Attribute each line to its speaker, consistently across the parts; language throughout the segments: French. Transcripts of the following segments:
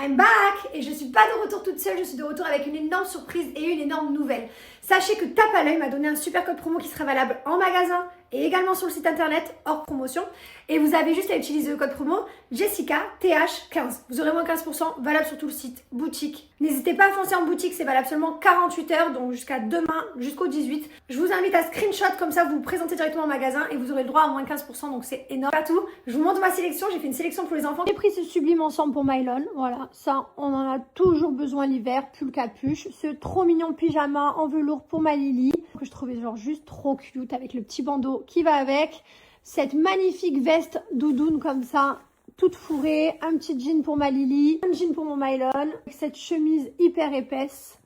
Speaker 1: I'm back! Et je suis pas de retour toute seule, je suis de retour avec une énorme surprise et une énorme nouvelle. Sachez que Tape à l'œil m'a donné un super code promo qui sera valable en magasin et également sur le site internet hors promotion. Et vous avez juste à utiliser le code promo Jessica TH15. Vous aurez moins 15%, valable sur tout le site, boutique. N'hésitez pas à foncer en boutique, c'est valable seulement 48 heures, donc jusqu'à demain, jusqu'au 18. Je vous invite à screenshot, comme ça vous vous présentez directement au magasin et vous aurez le droit à moins 15%, donc c'est énorme. Pas tout, je vous montre ma sélection, j'ai fait une sélection pour les enfants. J'ai pris ce sublime ensemble pour Mylon, voilà, ça on en a toujours besoin l'hiver, pull capuche. Ce trop mignon pyjama en velours pour ma Lily, que je trouvais genre juste trop cute avec le petit bandeau qui va avec. Cette magnifique veste doudoune comme ça, toute fourrée, un petit jean pour ma Lily, un jean pour mon Mylon, cette chemise hyper épaisse,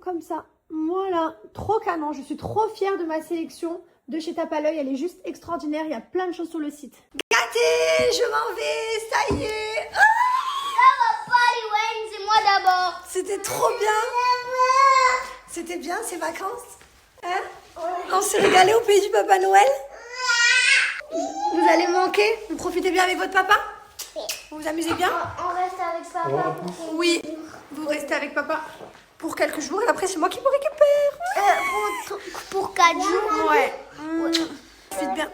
Speaker 1: comme ça. Voilà, trop canon, je suis trop fière de ma sélection de chez Tape à l'œil, elle est juste extraordinaire, il y a plein de choses sur le site. Gâtée, je m'en vais, ça y est.
Speaker 2: Ça va pas Liwen, c'est moi d'abord.
Speaker 1: C'était trop bien. C'était bien ces vacances, hein? On s'est régalé au pays du Papa Noël. Vous allez me manquer? Vous profitez bien avec votre papa? Vous vous amusez bien?
Speaker 2: On reste avec papa.
Speaker 1: Oui, vous restez avec papa pour quelques jours et après c'est moi qui vous récupère.
Speaker 2: Pour 4 jours.
Speaker 1: Ouais. Profite bien.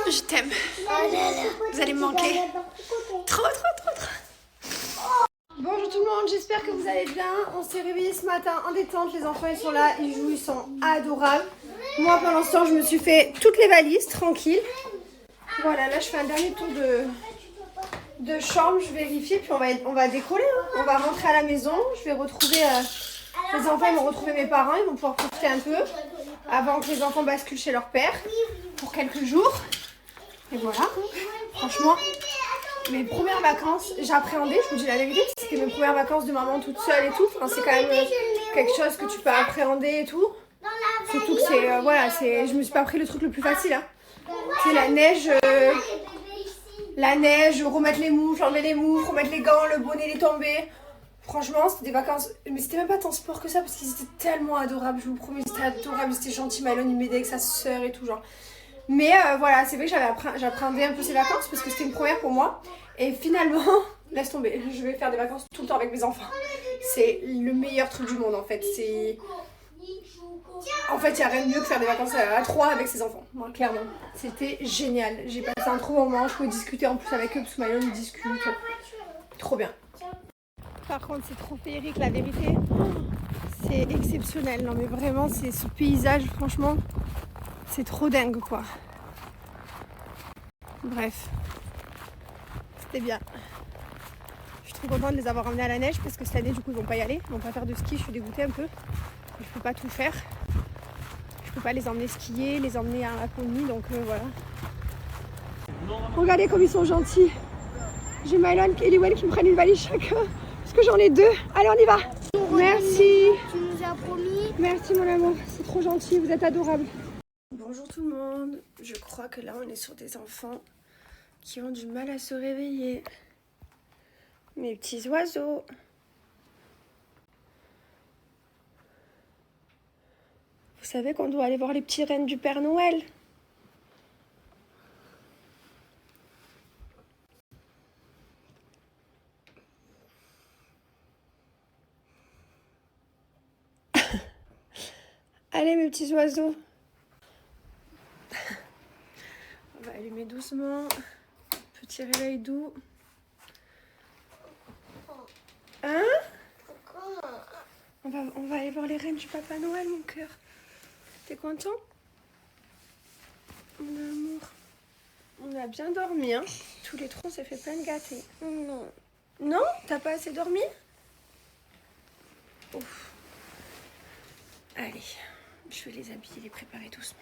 Speaker 1: Je t'aime. Vous allez me manquer. Trop. Bonjour tout le monde, j'espère que vous allez bien. On s'est réveillés ce matin en détente, les enfants ils sont là, ils jouent, ils sont adorables. Moi pendant ce temps je me suis fait toutes les valises, tranquille. Voilà, là je fais un dernier tour de chambre, je vérifie, puis on va décoller. Hein. On va rentrer à la maison, je vais retrouver, les enfants ils vont retrouver mes parents, ils vont pouvoir profiter un peu avant que les enfants basculent chez leur père pour quelques jours. Et voilà, franchement... Mes premières vacances, j'appréhendais, je vous dis la vérité, c'était mes premières vacances de maman toute seule et tout. Enfin, c'est quand même quelque chose que tu peux appréhender et tout. Surtout que c'est, voilà, je me suis pas pris le truc le plus facile. Hein. C'est la neige, remettre les moufles, enlever les moufles, remettre les gants, le bonnet, les tombées. Franchement, c'était des vacances, mais c'était même pas tant sport que ça parce qu'ils étaient tellement adorables, je vous promets, c'était adorable, c'était gentil. Mylon, il m'aidait avec sa soeur et tout, genre. Mais voilà, c'est vrai que j'appréhendais un peu ces vacances parce que c'était une première pour moi. Et finalement, laisse tomber, je vais faire des vacances tout le temps avec mes enfants. C'est le meilleur truc du monde en fait. En fait, il n'y a rien de mieux que faire des vacances à 3 avec ses enfants, moi, clairement. C'était génial, j'ai passé un trop bon moment, je pouvais discuter en plus avec eux parce que Mylon il discute. Trop bien. Par contre, c'est trop féerique, la vérité. C'est exceptionnel, non mais vraiment, c'est ce paysage, franchement. C'est trop dingue quoi. Bref, c'était bien. Je suis trop contente de les avoir emmenés à la neige parce que cette année du coup ils vont pas y aller. Ils vont pas faire de ski, je suis dégoûtée un peu. Je peux pas tout faire. Je peux pas les emmener skier, les emmener à Laponie, donc voilà. Regardez comme ils sont gentils. J'ai Mylon et Liwen qui me prennent une valise chacun. Parce que j'en ai 2. Allez on y va. Merci.
Speaker 2: Tu nous as promis.
Speaker 1: Merci mon amour, c'est trop gentil, vous êtes adorables. Bonjour tout le monde, je crois que là on est sur des enfants qui ont du mal à se réveiller. Mes petits oiseaux. Vous savez qu'on doit aller voir les petits rennes du Père Noël. Allez mes petits oiseaux. On va allumer doucement. Petit réveil doux. Hein? On va aller voir les rennes du Papa Noël, mon cœur. T'es content? Mon amour. On a bien dormi, hein? Tous les trois, on s'est fait plein de gâtés. Non. Non? T'as pas assez dormi? Ouf. Allez, je vais les habiller, les préparer doucement.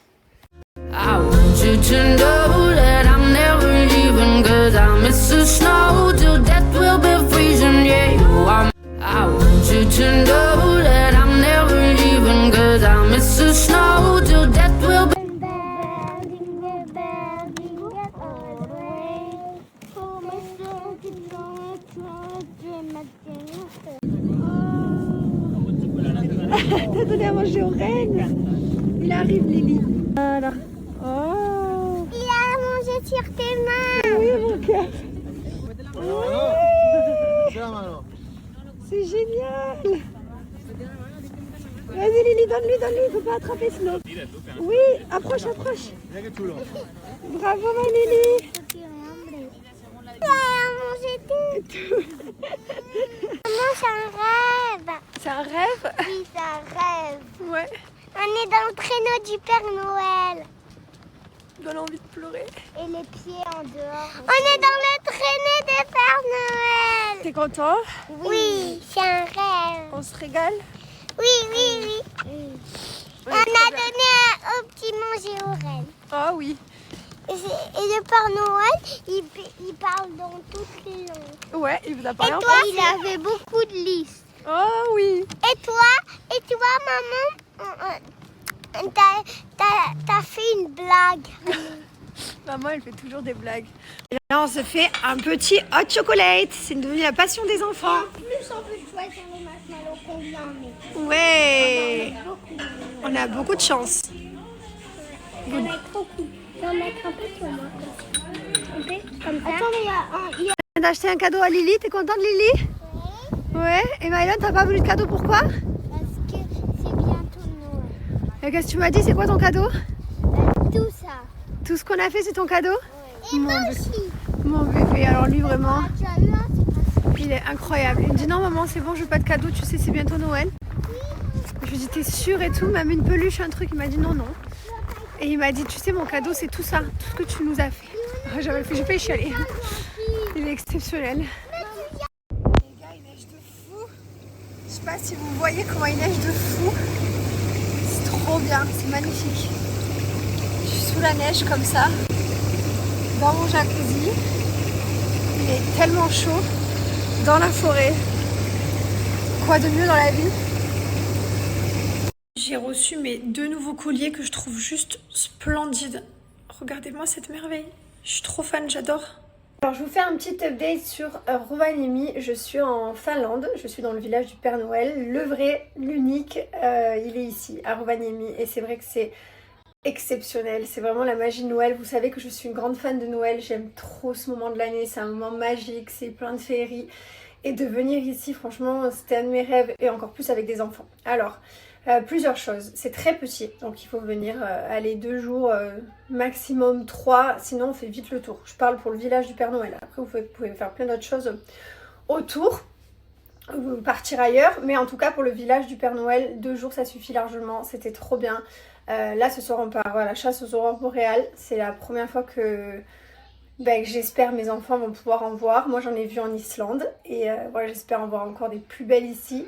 Speaker 3: I want you to know that I'm never leaving, 'cause I miss the snow till death will be freezing, yeah, I want you to know that I'm never leaving, 'cause I miss the snow till death will be
Speaker 1: T'as donné à manger aux rennes. Il arrive Lily. Voilà. Oh.
Speaker 2: Il a mangé sur tes mains.
Speaker 1: Oui mon cœur. Oui. génial. Vas-y Lily, donne-lui, il faut pas attraper sinon. Oui, approche. Bravo ma Lily.
Speaker 2: Maman, c'est un rêve.
Speaker 1: C'est un rêve?
Speaker 2: Oui, c'est un rêve.
Speaker 1: Ouais.
Speaker 2: On est dans le traîneau du Père Noël.
Speaker 1: Donne envie de pleurer.
Speaker 2: Et les pieds en dehors. On est dans le traîneau du Père Noël.
Speaker 1: T'es content?
Speaker 2: Oui, c'est un rêve.
Speaker 1: On se régale?
Speaker 2: Oui. On a donné au petit manger aux reines.
Speaker 1: Ah oui.
Speaker 2: Et le Père Noël, il parle dans toutes les langues.
Speaker 1: Ouais, il vous a
Speaker 2: Et
Speaker 1: parlé en
Speaker 2: toi, il avait beaucoup de listes.
Speaker 1: Oh oui.
Speaker 2: Et toi, maman, t'as fait une blague.
Speaker 1: Maman, elle fait toujours des blagues. Et là, on se fait un petit hot chocolate. C'est devenu la passion des enfants.
Speaker 2: Plus on peut choisir les marshmallows qu'on vient en mettre.
Speaker 1: Ouais.
Speaker 2: Beaucoup.
Speaker 1: On a beaucoup de chance.
Speaker 2: Ça va être trop cool. Je vais en mettre un peu sur moi. Comme ça. Attends, mais il y a...
Speaker 1: On a acheté un cadeau à Lily. T'es contente, Lily? Ouais. Et Maëlon, t'as pas voulu de cadeau, pourquoi?
Speaker 2: Parce que c'est bientôt Noël.
Speaker 1: Et qu'est-ce que tu m'as dit? C'est quoi ton cadeau?
Speaker 2: Tout ça.
Speaker 1: Tout ce qu'on a fait, c'est ton cadeau?
Speaker 2: Et moi aussi.
Speaker 1: Mon bébé, alors lui vraiment,
Speaker 2: Tu as eu un, c'est pas ça.
Speaker 1: il est incroyable. Il me dit non maman, c'est bon, je veux pas de cadeau, tu sais, c'est bientôt Noël. Je lui dis t'es sûre et tout, même une peluche, un truc. Il m'a dit non. Et il m'a dit tu sais, mon cadeau c'est tout ça, tout ce que tu nous as fait. J'avais fait, j'ai failli chialer. Il est exceptionnel. Les gars, il neige de fou. Je sais pas si vous voyez comment il neige de fou. C'est trop bien, c'est magnifique. Je suis sous la neige comme ça, dans mon jacuzzi. Il est tellement chaud, dans la forêt. Quoi de mieux dans la vie? J'ai reçu mes 2 nouveaux colliers que je trouve juste splendides. Regardez-moi cette merveille. Je suis trop fan, j'adore. Alors je vous fais un petit update sur Rovaniemi. Je suis en Finlande, je suis dans le village du Père Noël. Le vrai, l'unique, il est ici, à Rovaniemi. Et c'est vrai que c'est exceptionnel, c'est vraiment la magie de Noël. Vous savez que je suis une grande fan de Noël, j'aime trop ce moment de l'année, c'est un moment magique, c'est plein de féerie. Et de venir ici, franchement, c'était un de mes rêves, et encore plus avec des enfants. Alors, plusieurs choses, c'est très petit, donc il faut venir aller 2 jours, maximum 3, sinon on fait vite le tour. Je parle pour le village du Père Noël, après vous pouvez faire plein d'autres choses autour, partir ailleurs, mais en tout cas pour le village du Père Noël, 2 jours ça suffit largement, c'était trop bien. Là ce soir on part à la chasse aux aurores boréales, c'est la première fois que j'espère mes enfants vont pouvoir en voir. Moi j'en ai vu en Islande et voilà, j'espère en voir encore des plus belles ici.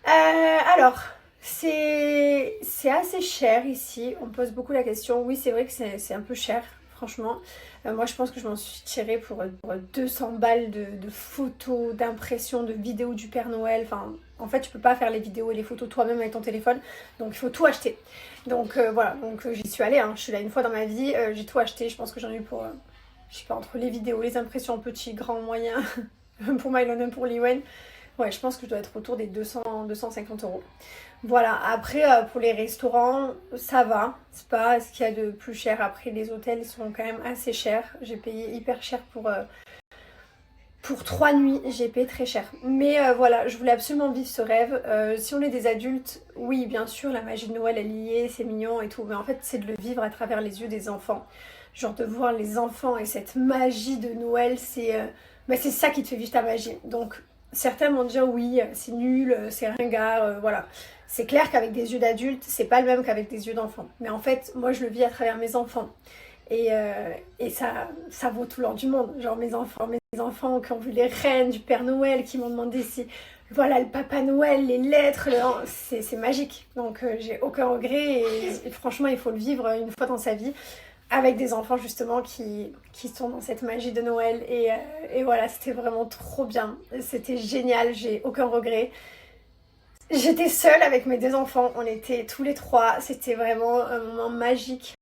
Speaker 1: Alors c'est assez cher ici, on pose beaucoup la question. Oui c'est vrai que c'est un peu cher franchement. Moi je pense que je m'en suis tirée pour 200 balles de photos, d'impressions, de vidéos du Père Noël. Enfin, en fait tu peux pas faire les vidéos et les photos toi-même avec ton téléphone, donc il faut tout acheter. Donc voilà, donc j'y suis allée, hein. Je suis là une fois dans ma vie, j'ai tout acheté. Je pense que j'en ai eu pour, je sais pas, entre les vidéos, les impressions petits, grands, moyens, pour Mylon, pour Liwen. Ouais, je pense que je dois être autour des 200-250 €. Voilà, après pour les restaurants, ça va, c'est pas ce qu'il y a de plus cher. Après les hôtels sont quand même assez chers, j'ai payé hyper cher pour 3 nuits, j'ai payé très cher. Mais voilà, je voulais absolument vivre ce rêve. Si on est des adultes, oui bien sûr, la magie de Noël elle y est, c'est mignon et tout, mais en fait c'est de le vivre à travers les yeux des enfants. Genre de voir les enfants et cette magie de Noël, c'est ça qui te fait vivre ta magie. Donc certains vont dire oui, c'est nul, c'est ringard, voilà. C'est clair qu'avec des yeux d'adulte, c'est pas le même qu'avec des yeux d'enfant. Mais en fait, moi je le vis à travers mes enfants. Et ça vaut tout l'or du monde. Genre mes enfants qui ont vu les reines du Père Noël, qui m'ont demandé si, voilà, le Papa Noël, les lettres, c'est magique. Donc j'ai aucun regret et franchement, il faut le vivre une fois dans sa vie. Avec des enfants justement qui sont dans cette magie de Noël et voilà, c'était vraiment trop bien, c'était génial, j'ai aucun regret. J'étais seule avec mes 2 enfants, on était tous les 3, c'était vraiment un moment magique.